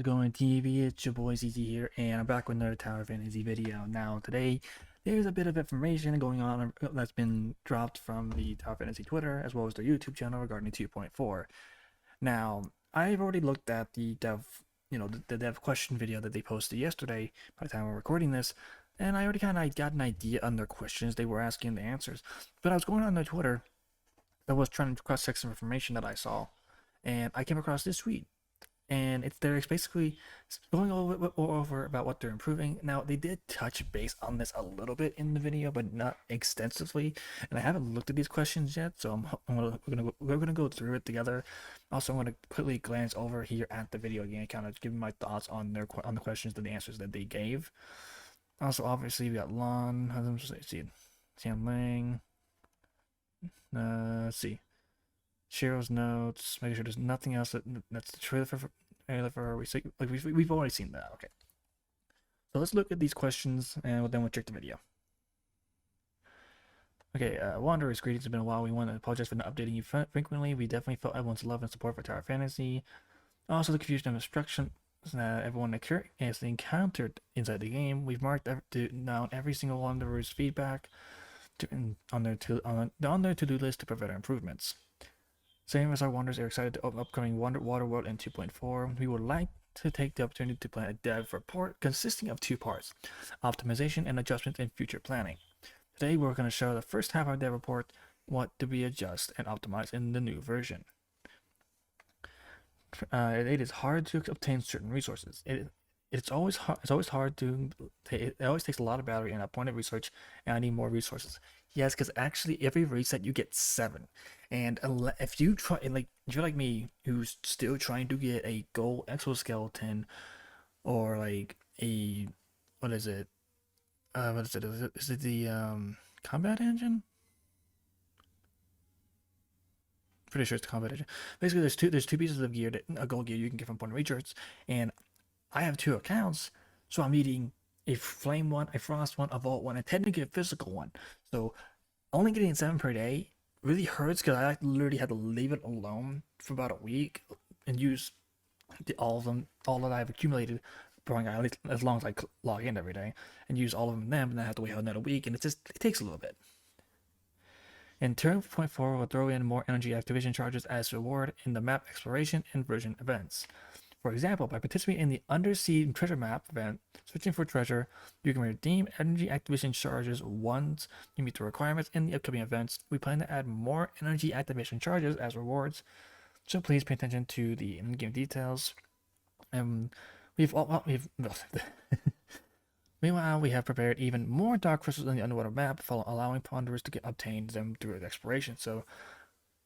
going, TV? It's your boy CC here, and I'm back with another Tower Fantasy video. Now, today, there's a bit of information going on that's been dropped from the Tower Fantasy Twitter, as well as their YouTube channel regarding 2.4. Now, I've already looked at the the dev question video that they posted yesterday, by the time we're recording this, and I already kind of got an idea on their questions they were asking, the answers. But I was going on their Twitter, I was trying to cross-check some information that I saw, and I came across this tweet. And they're basically going over about what they're improving. Now, they did touch base on this a little bit in the video, but not extensively. And I haven't looked at these questions yet, so we're gonna go through it together. Also, I'm gonna quickly glance over here at the video again, kind of give my thoughts on the questions and the answers that they gave. Also, obviously, we got Lon. Let's see, Sam Lang. Let's see. Cheryl's notes, making sure there's nothing else that's the trailer for we've already seen that. Okay, so let's look at these questions and then we'll check the video. Okay, Wanderers, greetings. It's been a while. We want to apologize for not updating you frequently. We definitely felt everyone's love and support for Tower Fantasy. Also, the confusion and instruction that everyone has encountered inside the game. We've marked down every single Wanderer's feedback on their to-do list to prevent improvements. Same as our Wanderers are excited to upcoming Waterworld in 2.4. We would like to take the opportunity to plan a dev report consisting of two parts: optimization and adjustment in future planning. Today we're going to show the first half of the dev report, what do we adjust and optimize in the new version. It is hard to obtain certain resources. It always takes a lot of battery and appointed research, and I need more resources. Yes, because actually every reset you get 7, and if you try, like if you're like me who's still trying to get a gold exoskeleton, or like a what is it? Is it the combat engine? Pretty sure it's the combat engine. Basically, there's two pieces of gear, a gold gear you can get from point of research, and I have 2 accounts, so I'm needing a flame one, a frost one, a vault one, and technically a physical one. So only getting 7 per day really hurts, because I literally had to leave it alone for about a week and use all that I've accumulated, at least as long as I log in every day, and use all of them, and then I have to wait another week, and it takes a little bit. In turn 0.4, we'll throw in more energy activation charges as reward in the map exploration and version events. For example, by participating in the Undersea Treasure Map event, switching for treasure, you can redeem energy activation charges once you meet the requirements in the upcoming events. We plan to add more energy activation charges as rewards, so please pay attention to the in-game details. Meanwhile, we have prepared even more dark crystals in the underwater map, allowing ponderers to obtain them through exploration. So,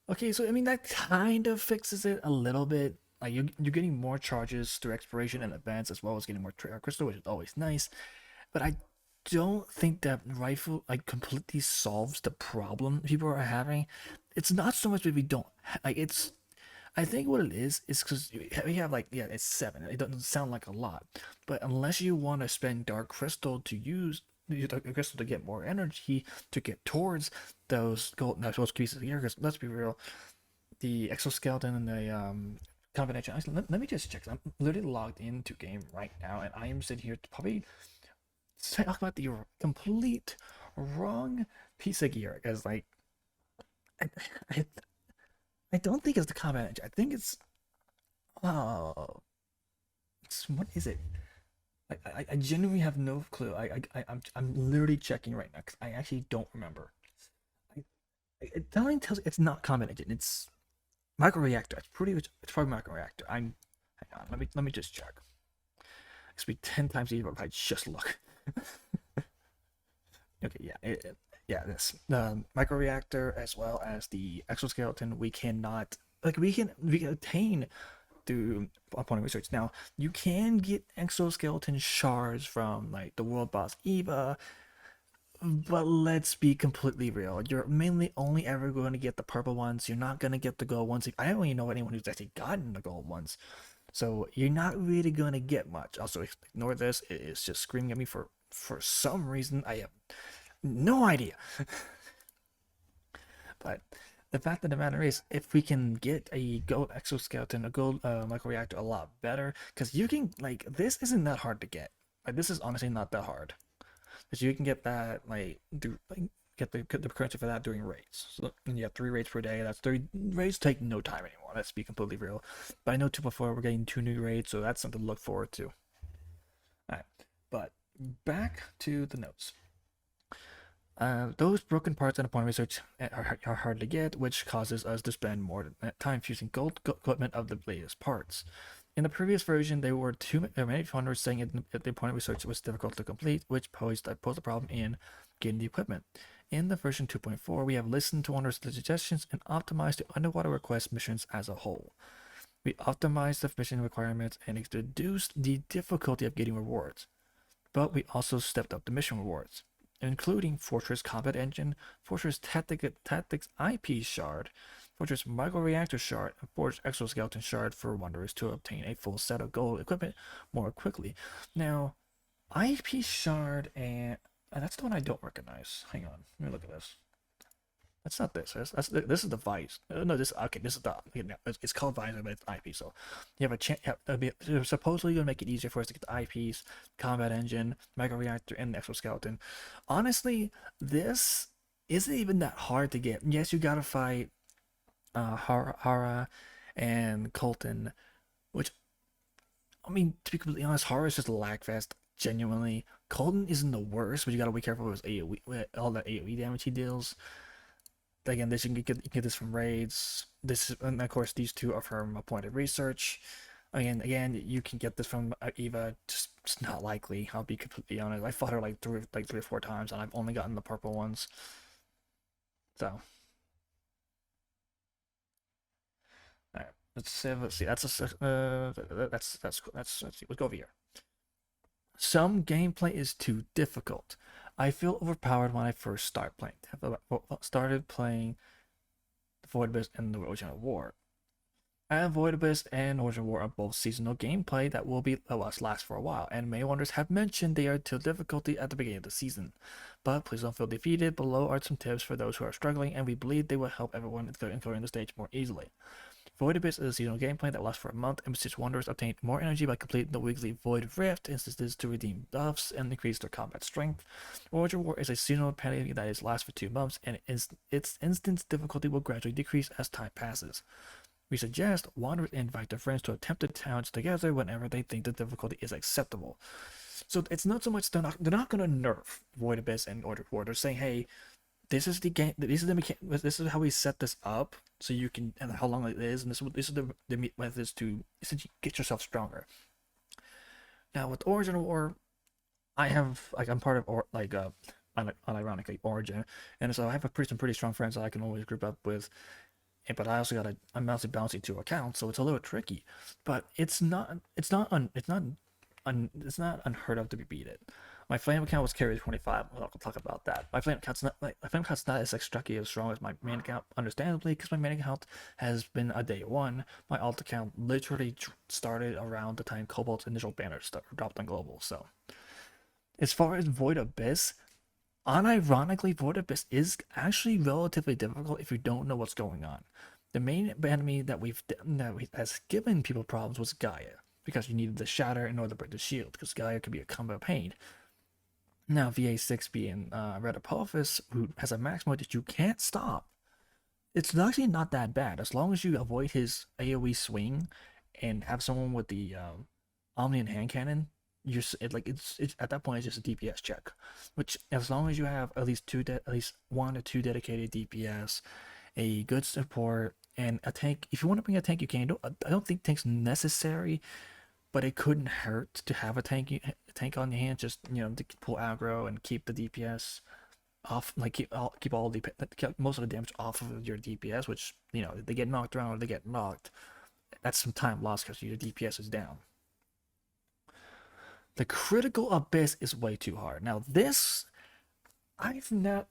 okay, so I mean that kind of fixes it a little bit. Like you're getting more charges through exploration and events, as well as getting more crystal, which is always nice. But I don't think that rifle completely solves the problem people are having. It's not so much that we don't it's. I think what it is because we have it's 7. It doesn't sound like a lot, but unless you want to spend dark crystal to use dark crystal to get more energy to get towards those pieces of gear, because let's be real, the exoskeleton and the combination. Let me just check. I'm literally logged into game right now, and I am sitting here to probably talk about the complete wrong piece of gear. Because I, I don't think it's the combat engine. I think it's what is it? I genuinely have no clue. I'm literally checking right now because I actually don't remember. It definitely tells it's not combat engine. It's Microreactor. It's probably Microreactor. Hang on. Let me just check. It's be 10 times easier if I just look. Okay, yeah, this Microreactor as well as the exoskeleton we cannot we can obtain through upon research. Now you can get exoskeleton shards from like the world boss Eva, but let's be completely real. You're mainly only ever going to get the purple ones. You're not going to get the gold ones. I don't even know anyone who's actually gotten the gold ones. So you're not really going to get much. Also, ignore this. It is just screaming at me for some reason. I have no idea. But The fact of the matter is, if we can get a gold exoskeleton, a gold microreactor a lot better, because you can, like, this isn't that hard to get. Like, this is honestly not that hard. Because you can get that, like, get the currency for that during raids. So, and you have 3 raids per day. That's 3 raids take no time anymore. Let's be completely real. But I know 2.4 we're getting 2 new raids, so that's something to look forward to. Alright, but back to the notes. Those broken parts in the point research are hard to get, which causes us to spend more time fusing gold equipment of the latest parts. In the previous version, there were many founders saying that the point research was difficult to complete, which posed a problem in getting the equipment. In the version 2.4, we have listened to owners' suggestions and optimized the underwater request missions as a whole. We optimized the mission requirements and reduced the difficulty of getting rewards, but we also stepped up the mission rewards, including Fortress Combat Engine, Fortress Tactics IP Shard, Fortress Microreactor Shard, and Fortress Exoskeleton Shard for Wanderers to obtain a full set of gold equipment more quickly. Now, IP Shard and that's the one I don't recognize. Hang on, let me look at this. That's not this. This is the Vice. No, this okay. This is the it's called Vice, but it's IP. So you have a chance. They're supposedly gonna make it easier for us to get the IPs, Combat Engine, Microreactor, and Exoskeleton. Honestly, this isn't even that hard to get. Yes, you gotta fight Hara and Colton, which I mean, to be completely honest, Hara is just a lag fest. Genuinely, Colton isn't the worst, but you gotta be careful with his AOE, all that AOE damage he deals. Again, this you can get this from raids. This and of course these two are from appointed research. Again, you can get this from Eva. Just it's not likely. I'll be completely honest. I fought her like three or four times, and I've only gotten the purple ones. So, all right, let's see. Let's see. Let's go over here. Some gameplay is too difficult. I feel overpowered when I first started playing Void Abyss and the Ocean of War. And Void Abyss and Ocean War are both seasonal gameplay that will last for a while, and many wonders have mentioned they are too difficulty at the beginning of the season. But please don't feel defeated. Below are some tips for those who are struggling, and we believe they will help everyone clearing the stage more easily. Void Abyss is a seasonal gameplay that lasts for a month, and Mystic Wanderers obtain more energy by completing the weekly Void Rift instances to redeem buffs and increase their combat strength. Ocean War is a seasonal penalty that lasts for 2 months, and its instance difficulty will gradually decrease as time passes. We suggest Wanderers invite their friends to attempt the challenge together whenever they think the difficulty is acceptable. So it's not so much they're not going to nerf Void Abyss and Order War. They're saying, hey, this is the game. This is how we set this up, so you can and how long it is, and this is the methods to essentially get yourself stronger. Now with Origin War, I'm part of unironically Origin, and so I have some pretty strong friends that I can always group up with. But I'm mostly balancing 2 accounts, so it's a little tricky. But it's not unheard of to be beaten. My flame account was carried 25. I'll talk about that. My flame account's not as extracky as strong as my main account, understandably, because my main account has been a day one. My alt account literally started around the time Cobalt's initial banner dropped on global. So, as far as Void Abyss, unironically, Void Abyss is actually relatively difficult if you don't know what's going on. The main enemy that has given people problems was Gaia, because you needed the shatter in order to break the shield, because Gaia could be a combo pain. Now VA6 being Red Apophis, who has a max mode that you can't stop, it's actually not that bad as long as you avoid his AoE swing and have someone with the Omnian hand cannon. It's at that point it's just a DPS check, which as long as you have at least 1 or 2 dedicated DPS, a good support, and a tank. If you want to bring a tank, you can. I don't think tank's necessary, but it couldn't hurt to have a tank on your hand, just to pull aggro and keep the DPS off, like keep most of the damage off of your DPS, which they get knocked around or they get knocked. That's some time lost because your DPS is down. The Critical Abyss is way too hard. Now this, I've not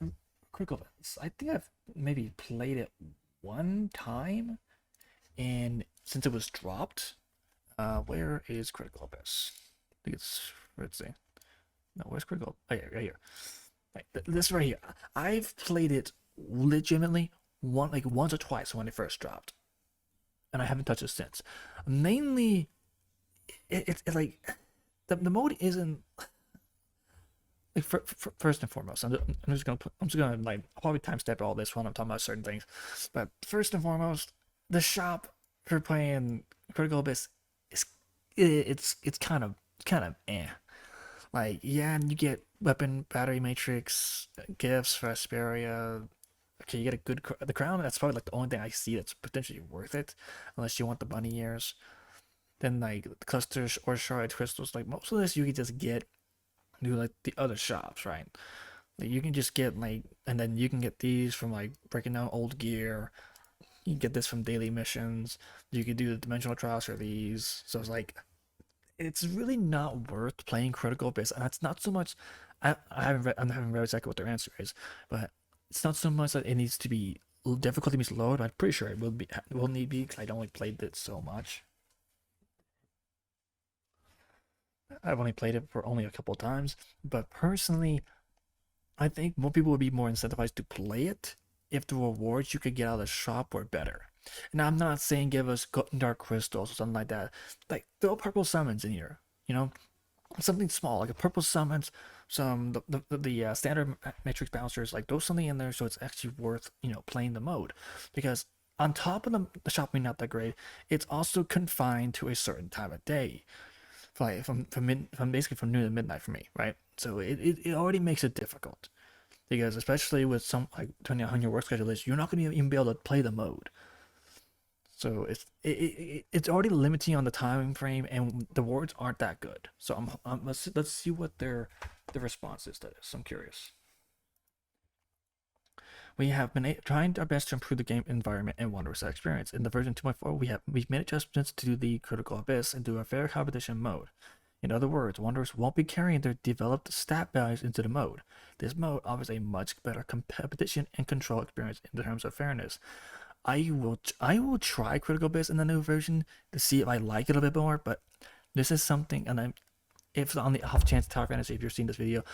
Critical Abyss. I think I've maybe played it 1 time, and since it was dropped. Where is Critical Abyss? I think let's see. No, where's Critical? Oh, yeah, right here. Right, this right here. I've played it legitimately once or twice when it first dropped, and I haven't touched it since. Mainly, it's like the mode isn't like first and foremost. I'm just gonna like I'll probably timestamp all this when I'm talking about certain things, but first and foremost, the shop for playing Critical Abyss is it's kind of eh. Like, yeah, and you get weapon, battery matrix, gifts for Asperia. Okay, you get a good the crown. That's probably like the only thing I see that's potentially worth it, unless you want the bunny ears. Then like the clusters or shard crystals. Like most of this, you can just get do like the other shops, right? Like you can just get like, and then you can get these from like breaking down old gear. You can get this from daily missions. You can do the dimensional trials for these. So it's like it's really not worth playing Critical Abyss, and that's not so much. I haven't read exactly what their answer is, but it's not so much that it needs to be difficulty means lowered. But I'm pretty sure it will need be because I only played it so much. I've only played it for only a couple of times, but personally, I think more people would be more incentivized to play it if the rewards you could get out of the shop were better. And I'm not saying give us dark crystals or something like that. Like throw purple summons in here, you know, something small like a purple summons, some the standard matrix bouncers, like throw something in there so it's actually worth playing the mode, because on top of the shop being not that great, it's also confined to a certain time of day, like from basically from noon to midnight for me, right? So it already makes it difficult because especially with some like depending on how your work schedule is, you're not going to even be able to play the mode. So it's already limiting on the time frame, and the words aren't that good. So let's see what their response is to this. I'm curious. We have been trying our best to improve the game environment and Wanderer's experience. In the version 2.4, we've made adjustments to the Critical Abyss and do a fair competition mode. In other words, Wanderers won't be carrying their developed stat values into the mode. This mode offers a much better competition and control experience in terms of fairness. I will try Critical Abyss in the new version to see if I like it a bit more, but this is something, and if on the off chance Tower Fantasy, if you're seeing this video,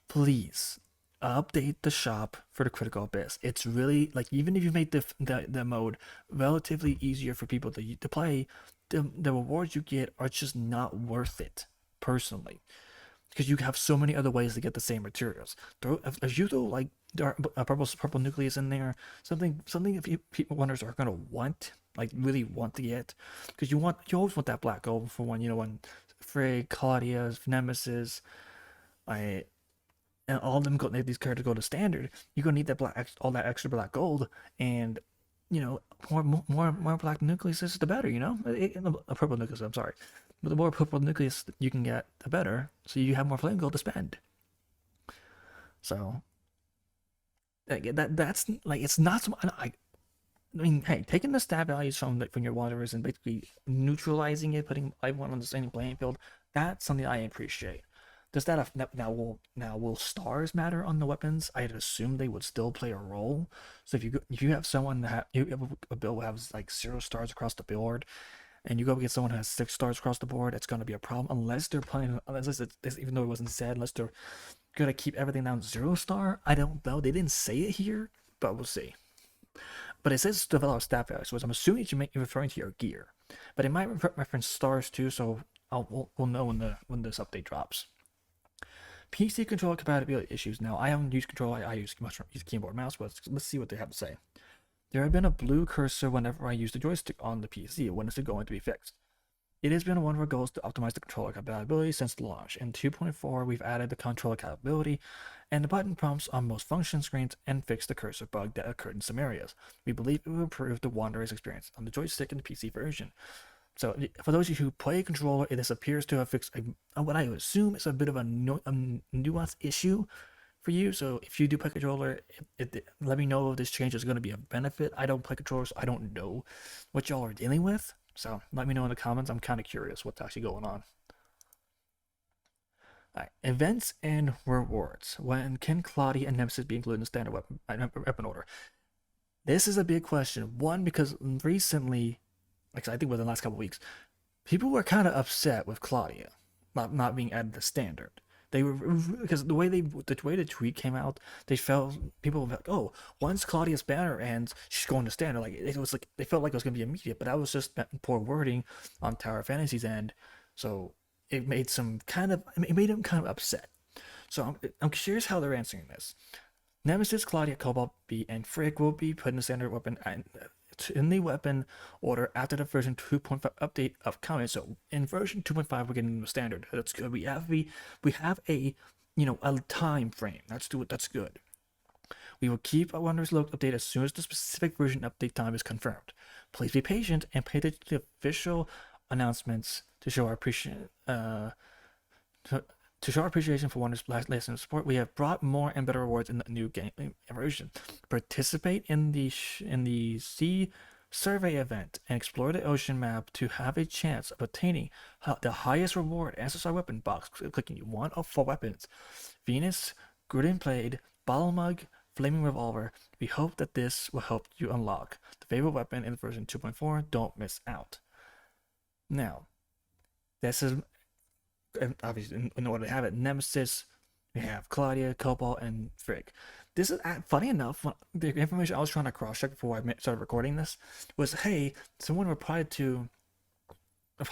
please update the shop for the Critical Abyss. It's really like, even if you make the mode relatively easier for people to play, the rewards you get are just not worth it personally, because you have so many other ways to get the same materials. If you throw like a purple nucleus in there, something if people wonders are gonna want, like really want to get, because you always want that black gold for when Frey, Claudia, Nemesis, I and all of them these characters go to standard. You're gonna need all that extra black gold, and more black nucleuses, the better. A purple nucleus. I'm sorry, but the more purple nucleus you can get, the better. So you have more flame gold to spend. So that's like, it's not so. I mean, hey, taking the stat values from your wanderers and basically neutralizing it, putting everyone on the same playing field, that's something I appreciate. Does that now will stars matter on the weapons? I'd assume they would still play a role. So if you have someone that you have a build that has like 0 stars across the board, and you go get someone who has 6 stars across the board, it's gonna be a problem unless they're playing, even though it wasn't said, unless they're gonna keep everything down 0 star. I don't know. They didn't say it here, but we'll see. But it says develop stat values, so I'm assuming you're referring to your gear, but it might reference stars too. So we'll know when this update drops. PC controller compatibility issues. Now, I haven't used controller. I use keyboard mouse, but let's see what they have to say. There had been a blue cursor whenever I used the joystick on the PC. When is it going to be fixed? It has been one of our goals to optimize the controller compatibility since the launch. In 2.4, we've added the controller compatibility and the button prompts on most function screens and fixed the cursor bug that occurred in some areas. We believe it will improve the Wanderer's experience on the joystick in the PC version. So for those of you who play a controller, this appears to have fixed what I assume is a bit of a nuance issue for you. So if you do play controller, let me know if this change is going to be a benefit. I don't play controllers, so I don't know what y'all are dealing with. So let me know in the comments. I'm kind of curious what's actually going on. All right. Events and rewards. When can Claudia and Nemesis be included in the standard weapon order? This is a big question. One, because recently, like I think within the last couple of weeks, people were kind of upset with Claudia not being added to standard. They were, because the way the tweet came out, they felt people were like, oh, once Claudia's banner ends, she's going to standard. Like it was like they felt like it was gonna be immediate, but that was just poor wording on Tower Fantasy's end. So it made it made them kind of upset. So I'm curious how they're answering this. Nemesis, Claudia, Cobalt, B, and Frick will be put in the standard weapon in the weapon order after the version 2.5 update upcoming. So in version 2.5, we're getting the standard. That's good. We have a a time frame. That's good. We will keep a Wondrous Look update as soon as the specific version update time is confirmed. Please be patient and pay attention to official announcements to show our appreciation. To show our appreciation for Wonder's lesson support, we have brought more and better rewards in the new game version. Participate in the sea survey event and explore the ocean map to have a chance of obtaining the highest reward SSR weapon box. Clicking one of 4 weapons: Venus, Gruden Blade, Bottle Mug, Flaming Revolver. We hope that this will help you unlock the favorite weapon in version 2.4. Don't miss out. Now, this is obviously in order to have it. Nemesis, we have Claudia, Cobalt, and Frick. This is funny enough. The information I was trying to cross check before I started recording this was, hey, someone replied to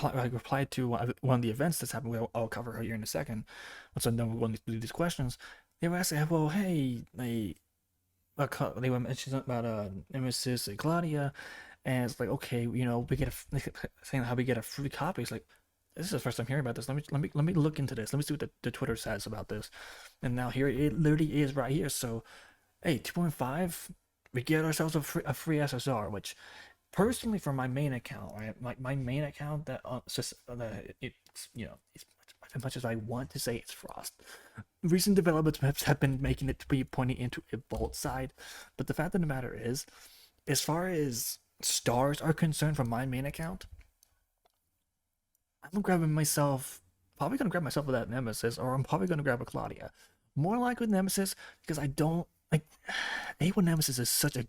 one of the events that's happened. I'll cover her here in a second. Once I'm done with these questions, they were asking, well, hey, they were mentioning about Nemesis and Claudia, and it's like, okay, we get saying how we get a free copy. It's like, this is the first time hearing about this. Let me look into this. Let me see what the Twitter says about this. And now here it literally is right here. So, hey, 2.5, we get ourselves a free SSR, which personally for my main account, right? Like my main account that it's just it's as much as I want to say it's Frost. Recent developments have been making it to be pointing into a Bolt side, but the fact of the matter is, as far as stars are concerned from my main account, I'm probably gonna grab myself with that Nemesis, or I'm probably gonna grab a Claudia. More like with Nemesis, because I don't like A1 Nemesis is such a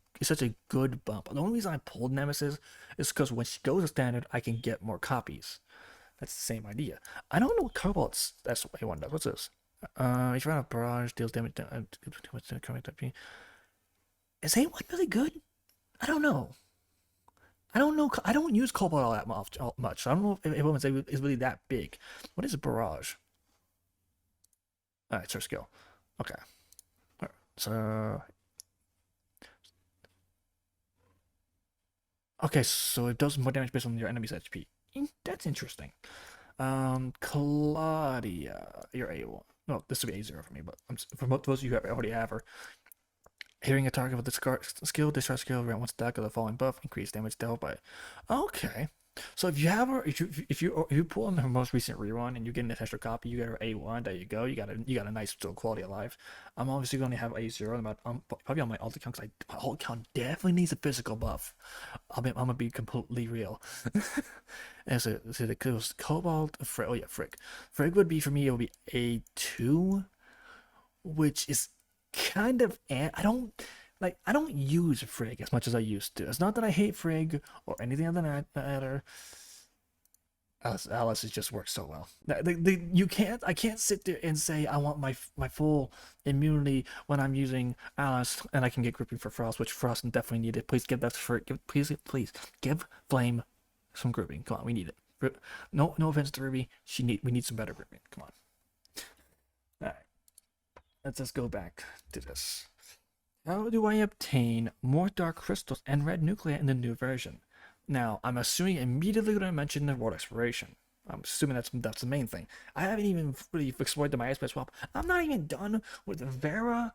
good bump. The only reason I pulled Nemesis is because when she goes to standard, I can get more copies. That's the same idea. I don't know what Cobalt's that's what A1 does. What's this? If you run a barrage, deals damage is A1 really good? I don't know. I don't use Cobalt all that much. I don't know if everyone's is really that big. What is a barrage? Alright, it's her skill. Okay. Alright, so okay, so it does more damage based on your enemy's HP. That's interesting. Claudia, you're A1. No, this would be A0 for me, but for most of you who already have her. Hitting a target with the skill, discharge skill, around one stack of the following buff, increase damage dealt by. Okay, so if you have her, if you pull on her most recent rerun and you get an extra copy, you get her A1. There you go. You got a nice still quality of life. I'm obviously going to have A0. Probably on my alt account because my alt account definitely needs a physical buff. I'm gonna be completely real. And so it was Cobalt. Oh yeah, Frick. Frick would be for me. It would be A2, which is kind of I don't use Frigg as much as I used to. It's not that I hate Frigg or anything other than that. Alice has just worked so well. I can't sit there and say I want my full immunity when I'm using Alice and I can get grouping for Frost, which Frost definitely needed. Please give that for please give Flame some grouping. Come on, we need it. No offense to Ruby, we need some better grouping. Come on. All right. Let's just go back to this. How do I obtain more dark crystals and red nuclei in the new version? Now, I'm assuming immediately when I mention the world exploration. I'm assuming that's the main thing. I haven't even really explored the MySpace swap. I'm not even done with the Vera,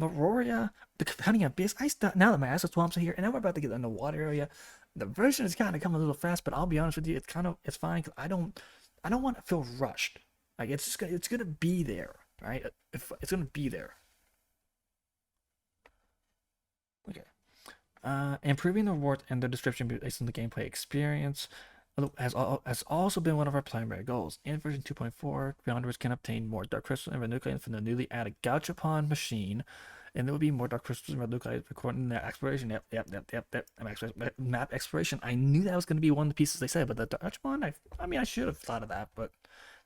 Microreactor, the Companion Abyss. Now that my asset swamps are here, and now we're about to get in the water area. The version is kind of coming a little fast, but I'll be honest with you, it's fine because I don't want to feel rushed. Like it's gonna be there. Right? If it's gonna be there. Okay. Improving the rewards and the description based on the gameplay experience has also been one of our primary goals. In version 2.4, Beyonders can obtain more dark crystals and red nuclei from the newly added Gachapon machine, and there will be more dark crystals and red nuclei according to exploration. Yep. Map exploration. I knew that was going to be one of the pieces they said, but the Gachapon, I should have thought of that, but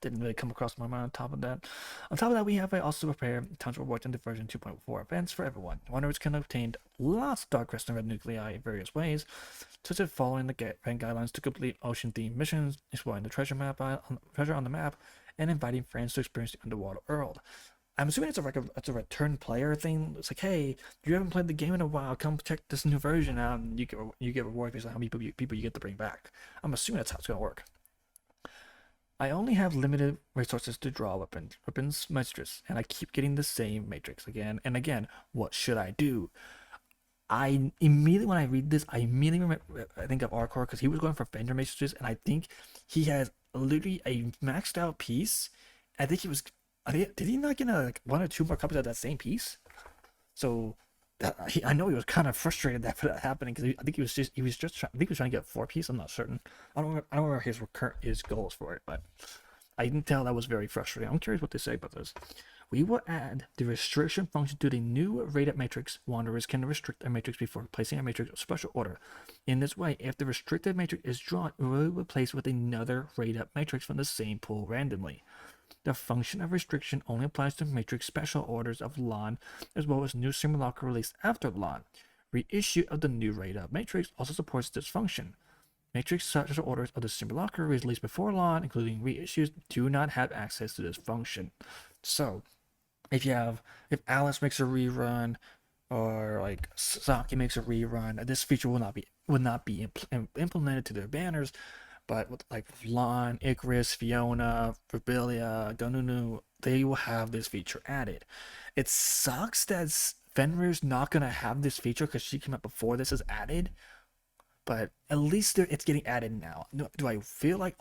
didn't really come across my mind. On top of that, we have also prepared tons of rewards in the version 2.4 events for everyone. Wanderers can obtain lots of dark crystal red nuclei in various ways, such as following the event guidelines to complete ocean-themed missions, exploring the treasure on the map, and inviting friends to experience the underwater world. I'm assuming it's a return player thing. It's like, hey, you haven't played the game in a while, come check this new version out, and you get rewards based on how many people you get to bring back. I'm assuming that's how it's gonna work. I only have limited resources to draw weapons matrix, and I keep getting the same matrix again and again. What should I do? I immediately, when I read this, I think of Arcor because he was going for Fender matrices, and I think he has literally a maxed out piece. I think did he not get like 1 or 2 more copies of that same piece? So I know he was kind of frustrated that happening because I think he was trying to get a 4-piece. I'm not certain. I don't remember his goals for it, but I can tell that was very frustrating. I'm curious what they say about this. We will add the restriction function to the new rated matrix. Wanderers can restrict a matrix before placing a matrix of special order. In this way, if the restricted matrix is drawn, it will be replaced with another rated matrix from the same pool randomly. The function of restriction only applies to matrix special orders of LAN, as well as new simulacra released after LAN. Reissue of the new rated matrix also supports this function. Matrix special orders of the simulacra released before LAN, including reissues, do not have access to this function. So, if Alice makes a rerun, or like Saki makes a rerun, this feature will not be implemented to their banners. But with like Lon, Icarus, Fiona, Verbilia, Ganunu, they will have this feature added. It sucks that Fenrir's not gonna have this feature because she came out before this is added. But at least it's getting added now. Do I feel like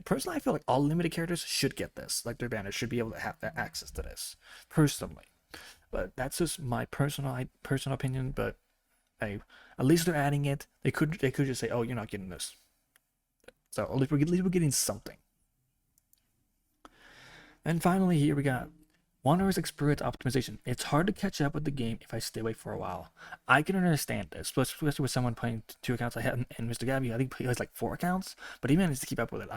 personally, I feel like all limited characters should get this. Like their banners should be able to have that access to this, personally. But that's just my personal opinion. But hey, at least they're adding it. They could just say, oh, you're not getting this. So at least we're getting something. And finally, here we got Wanderer's Experience Optimization. It's hard to catch up with the game if I stay away for a while. I can understand this, especially with someone playing 2 accounts. I had, and Mr. Gabby, I think he has like 4 accounts, but he managed to keep up with it.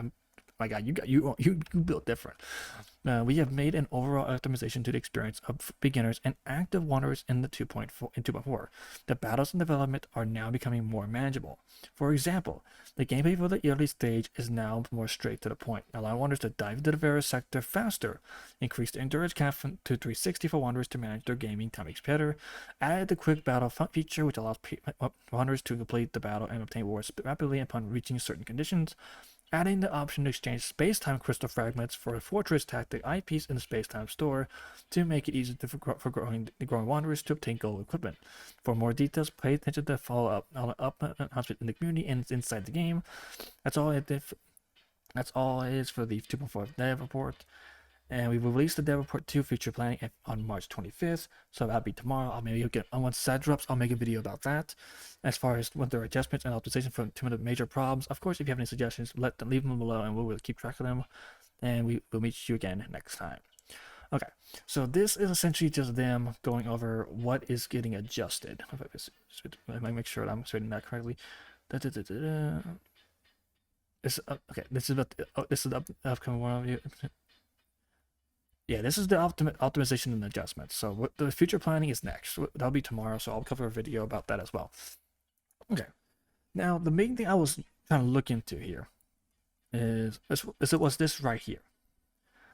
My God, you built different. We have made an overall optimization to the experience of beginners and active wanderers in the 2.4. The battles in development are now becoming more manageable. For example, the gameplay for the early stage is now more straight to the point, allowing wanderers to dive into the various sector faster. Increased the endurance cap to 360 for wanderers to manage their gaming time better. Added the quick battle feature, which allows wanderers to complete the battle and obtain rewards rapidly upon reaching certain conditions. Adding the option to exchange space-time crystal fragments for a fortress tactic eyepiece in the space-time store to make it easier for growing wanderers to obtain gold equipment. For more details, pay attention to the follow-up announcement in the community and inside the game. That's all it is for the 2.4 dev report. And we will release the dev report 2 feature planning on March 25th. So that'll be tomorrow. Once that drops, I'll make a video about that. As far as what their adjustments and optimization for 2 of the major problems. Of course, if you have any suggestions, leave them below and we'll keep track of them. And we will meet you again next time. Okay, so this is essentially just them going over what is getting adjusted. Let me make sure that I'm stating that correctly. Okay, this is the upcoming one. Yeah, this is the optimization and adjustments. So what the future planning is next. That'll be tomorrow, so I'll cover a video about that as well. Okay. Now, the main thing I was trying to look into here is this right here.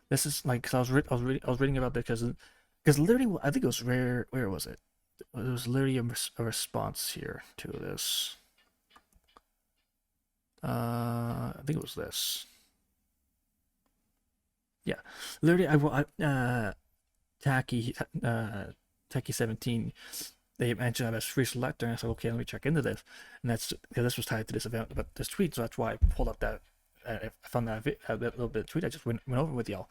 This is like, cause I was reading about this because literally I think it was where was it? It was literally a response here to this. I think it was this. Yeah, literally, Tacky 17, they mentioned about free selector, and I said, okay, let me check into this, and this was tied to this event about this tweet, so that's why I pulled up that. I found that little bit of tweet I just went over with y'all,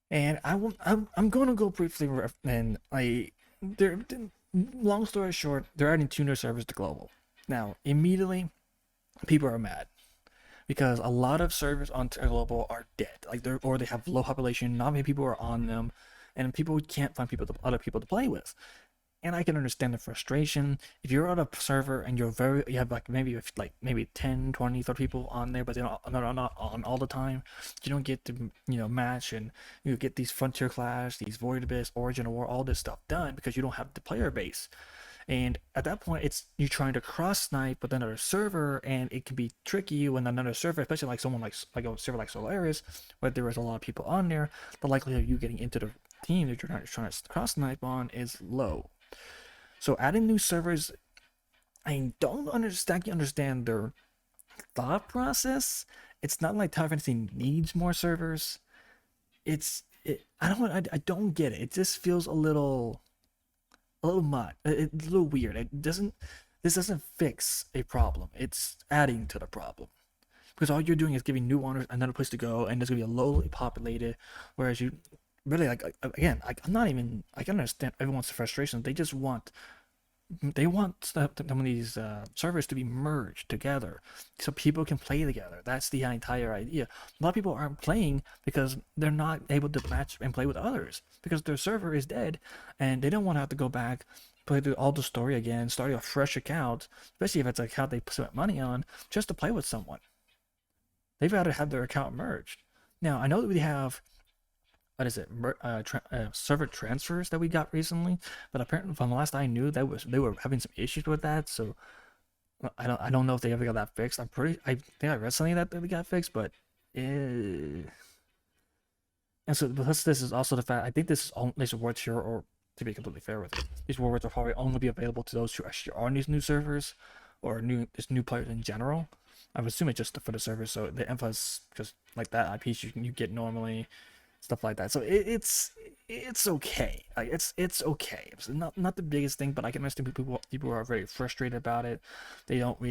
and I'm going to go briefly, and long story short, they're adding 2 new servers to global. Now, immediately, people are mad. Because a lot of servers on global are dead, or they have low population. Not many people are on them, and people can't find other people to play with. And I can understand the frustration. If you're on a server and you have like maybe 10, 20, 30 people on there, but they're not on all the time, you don't get to, match and you get these Frontier Clash, these Void Abyss, Origin of War, all this stuff done because you don't have the player base. And at that point, it's you trying to cross snipe with another server, and it can be tricky when another server, especially like someone like a server like Solaris, where there is a lot of people on there. The likelihood of you getting into the team that you're trying to cross snipe on is low. So adding new servers, I don't understand their thought process. It's not like Tower Fantasy needs more servers. I don't get it. It just feels a little much. It's a little weird. This doesn't fix a problem. It's adding to the problem. Because all you're doing is giving new owners another place to go, and there's gonna be a lowly populated, whereas you really again, I'm not even, I can understand everyone's frustration. They want some of these servers to be merged together so people can play together. That's the entire idea. A lot of people aren't playing because they're not able to match and play with others because their server is dead, and they don't want to have to go back, play through all the story again, starting a fresh account, especially if it's an account they spent money on just to play with someone. They'd rather have their account merged. Now, I know that we have, what is it, server transfers that we got recently, but apparently from the last I knew, they were having some issues with that. So I don't know if they ever got that fixed. I think I read something that they got fixed, but and so plus this is also the fact, I think these rewards here, or to be completely fair with it, these rewards will probably only be available to those who actually are on these new servers or new players in general. I would assume it's just for the servers, so the emphasis just like that IPs you get normally, stuff like that. So it's okay. Like it's okay. It's not the biggest thing, but I can understand people are very frustrated about it. They don't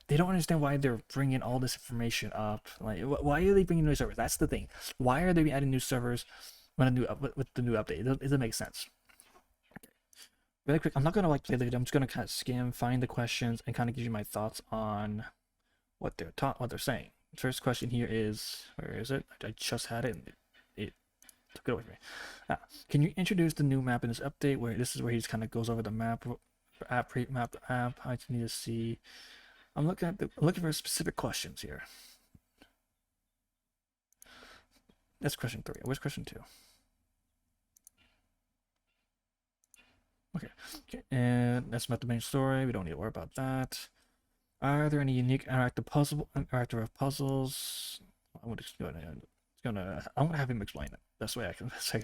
understand why they're bringing all this information up. Like, why are they bringing new servers? That's the thing. Why are they adding new servers with the new update? It doesn't make sense. Really quick, I'm not gonna like play the video. I'm just gonna kind of skim, find the questions, and kind of give you my thoughts on what they're saying. First question here is, where is it? I just had it. And it took it away from me. Can you introduce the new map in this update? This is where he just kind of goes over the map map app. I just need to see. I'm looking for specific questions here. That's question 3. Where's question 2? Okay, and that's about the main story. We don't need to worry about that. Are there any unique interactive puzzles? I'm gonna have him explain it. That's the way I can say.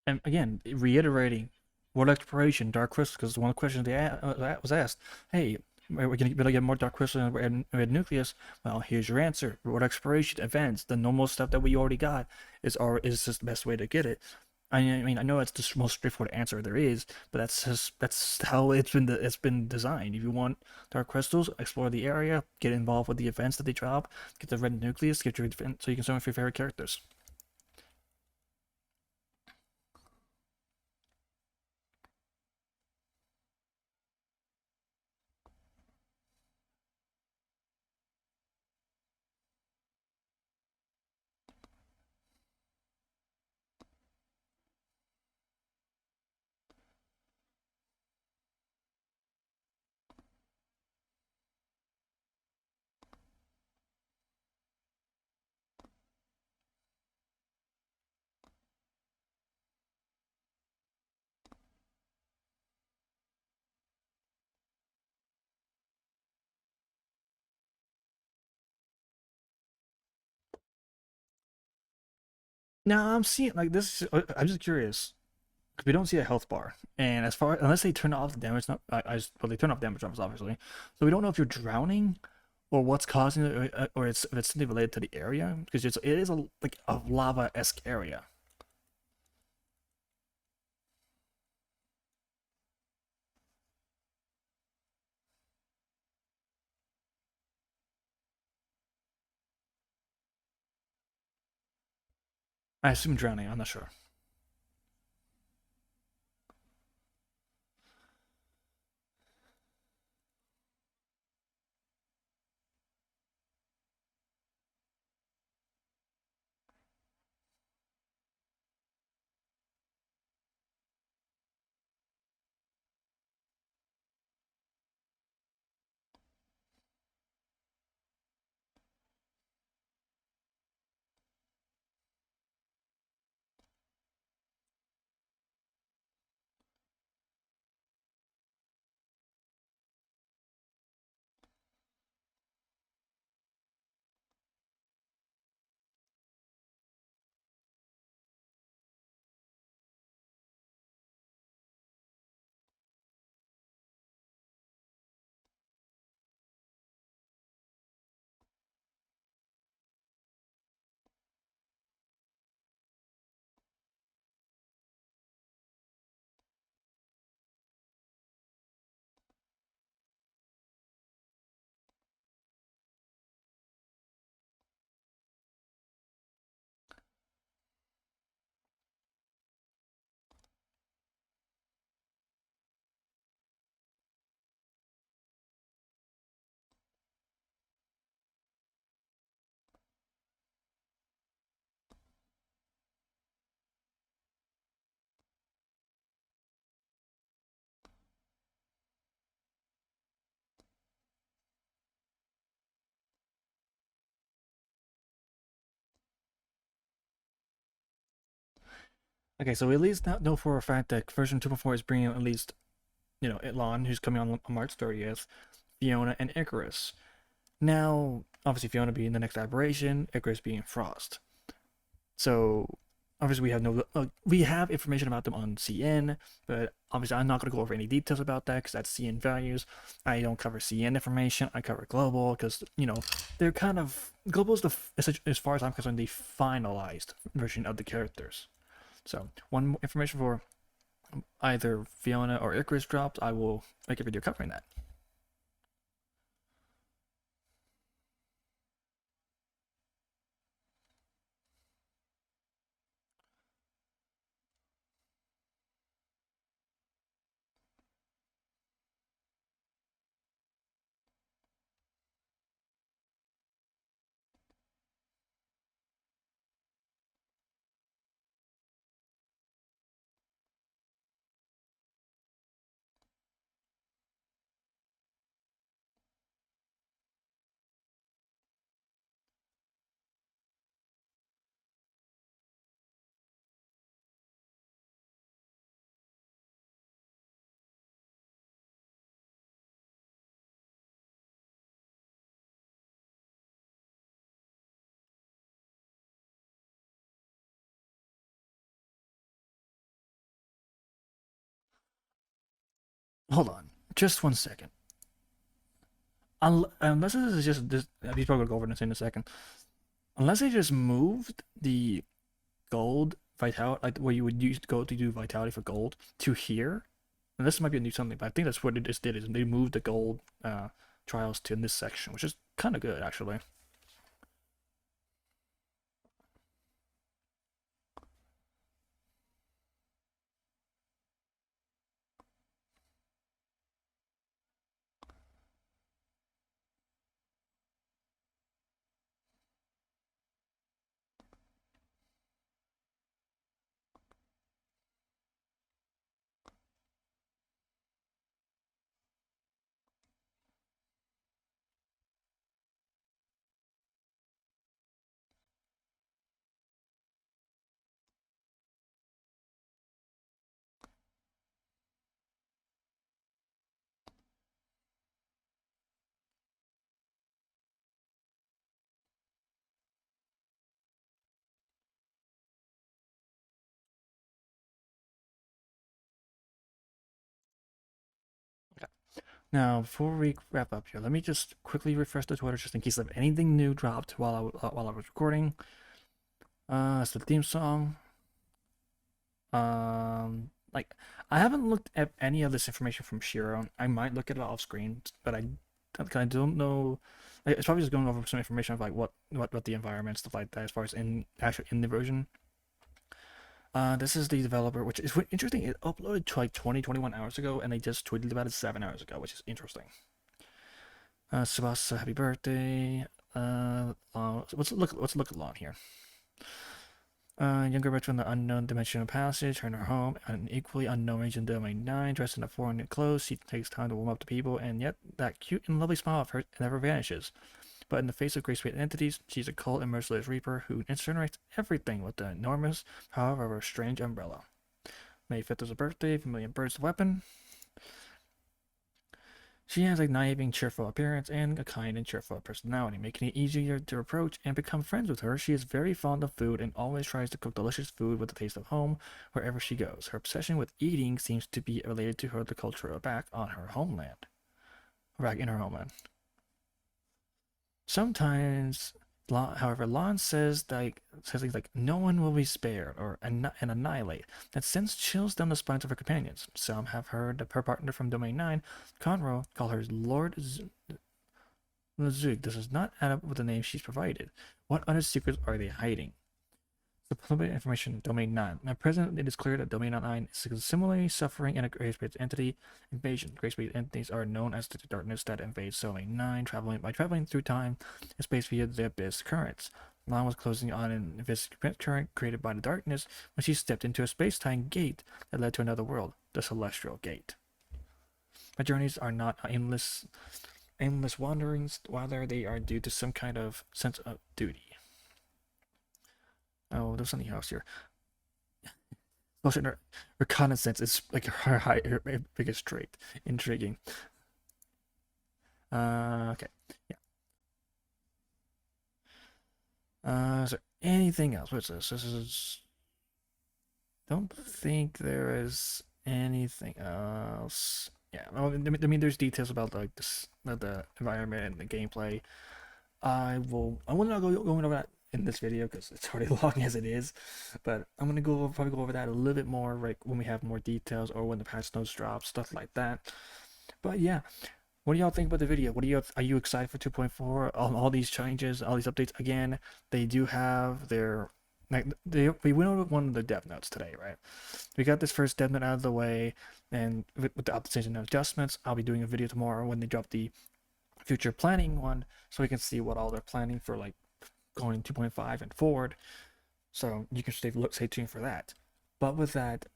And again, reiterating, world exploration, dark crystals, because one of the questions was asked, hey, we're going to get more dark crystal and red nucleus. Well, here's your answer. World exploration, events, the normal stuff that we already got is just the best way to get it. I mean, I know it's the most straightforward answer there is, but that's how it's been designed. If you want dark crystals, explore the area, get involved with the events that they drop, get the red nucleus, get your so you can summon your favorite characters. Now I'm seeing like this. I'm just curious. We don't see a health bar, and unless they turn off the damage, not well, they turn off damage drops obviously, so we don't know if you're drowning or what's causing it, or if it's something related to the area because it is like a lava-esque area. I assume drowning. I'm not sure. Okay, so we at least know for a fact that version 2.4 is bringing at least, Ilan, who's coming on March 30th, Fiona, and Icarus. Now, obviously, Fiona being the next aberration, Icarus being Frost. So, obviously, we have information about them on CN, but obviously, I'm not going to go over any details about that because that's CN values. I don't cover CN information. I cover global because they're kind of global is as far as I'm concerned, the finalized version of the characters. So, one information for either Fiona or Icarus dropped, I will make a video covering that. Hold on, just 1 second. Unless this is just this, he's probably gonna go over this in a second. Unless they just moved the gold vitality, like where you would use go to do vitality for gold, to here. And this might be a new something, but I think that's what it just did. Is they moved the gold trials to in this section, which is kind of good actually. Okay. Now, before we wrap up here, let me just quickly refresh the Twitter just in case of anything new dropped while I was recording. It's the theme song. Like I haven't looked at any of this information from Shiro. I might look at it off screen, but I don't know. Like, it's probably just going over some information of like what the environment stuff like that as far as in actually in the version. This is the developer, which is interesting. It uploaded to like 21 hours ago, and they just tweeted about it 7 hours ago, which is interesting. Sabasa, happy birthday. Let's look at Lon here. Younger bitch from the unknown dimensional passage, her home, an equally unknown region domain 9, dressed in a foreign clothes. She takes time to warm up to people, and yet that cute and lovely smile of hers never vanishes. But in the face of grace-based entities, she's a cold and merciless reaper who incinerates everything with the enormous power of her strange umbrella. May 5th is a birthday, Vermilion Bird's weapon. She has a naive and cheerful appearance and a kind and cheerful personality, making it easier to approach and become friends with her. She is very fond of food and always tries to cook delicious food with the taste of home wherever she goes. Her obsession with eating seems to be related to the culture back on her homeland. Back in her homeland. Sometimes, however, Lon says things like "no one will be spared" or "and annihilate" that sends chills down the spines of her companions. Some have heard her partner from Domain 9, Conroe, call her Lord Zug. This does not add up with the name she's provided. What other secrets are they hiding? Supplementary information, Domain 9. At present, it is clear that Domain 9 is similarly suffering in a grace-based entity invasion. Grace-based entities are known as the darkness that invades Domain 9, traveling through time and space via the abyss currents. Lon was closing on an abyss current created by the darkness when she stepped into a space-time gate that led to another world, the Celestial Gate. My journeys are not aimless wanderings, rather they are due to some kind of sense of duty. Oh, there's something else here. Her reconnaissance is like her biggest trait. Intriguing. Okay. Yeah. Is there anything else? What's this? This is. Don't think there is anything else. Yeah. I mean, there's details about like this, the environment and the gameplay. I will not go over that in this video because it's already long as it is, but I'm gonna probably go over that a little bit more like when we have more details or when the patch notes drop, stuff like that. But yeah, what do y'all think about the video? Are you excited for 2.4? All these changes, all these updates. Again, they do have their we went over one of the dev notes today, right? We got this first dev note out of the way, and with the optimization and adjustments, I'll be doing a video tomorrow when they drop the future planning one, so we can see what all they're planning for like going 2.5 and forward. So you can stay tuned for that. But with that,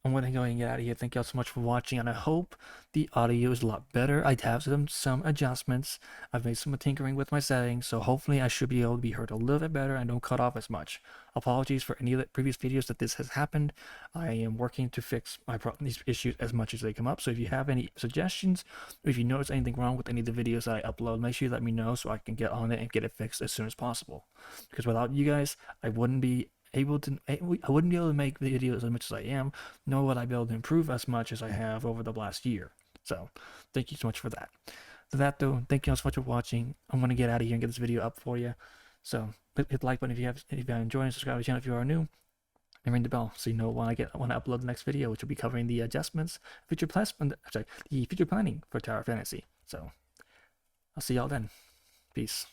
I'm going to go and get out of here. Thank y'all so much for watching, and I hope the audio is a lot better. I have some adjustments. I've made some tinkering with my settings, so hopefully I should be able to be heard a little bit better and don't cut off as much. Apologies for any of the previous videos that this has happened. I am working to fix these issues as much as they come up. So if you have any suggestions, or if you notice anything wrong with any of the videos that I upload, make sure you let me know so I can get on it and get it fixed as soon as possible. Because without you guys, I wouldn't be able to make videos as much as I am, nor would I be able to improve as much as I have over the last year. So thank you so much for that. For that though, thank you so much for watching. I'm gonna get out of here and get this video up for you. So hit the like button if you are enjoying, subscribe to the channel if you are new, and ring the bell so you know when I upload the next video, which will be covering the adjustments, the future planning for Tower Fantasy. So I'll see y'all then. Peace.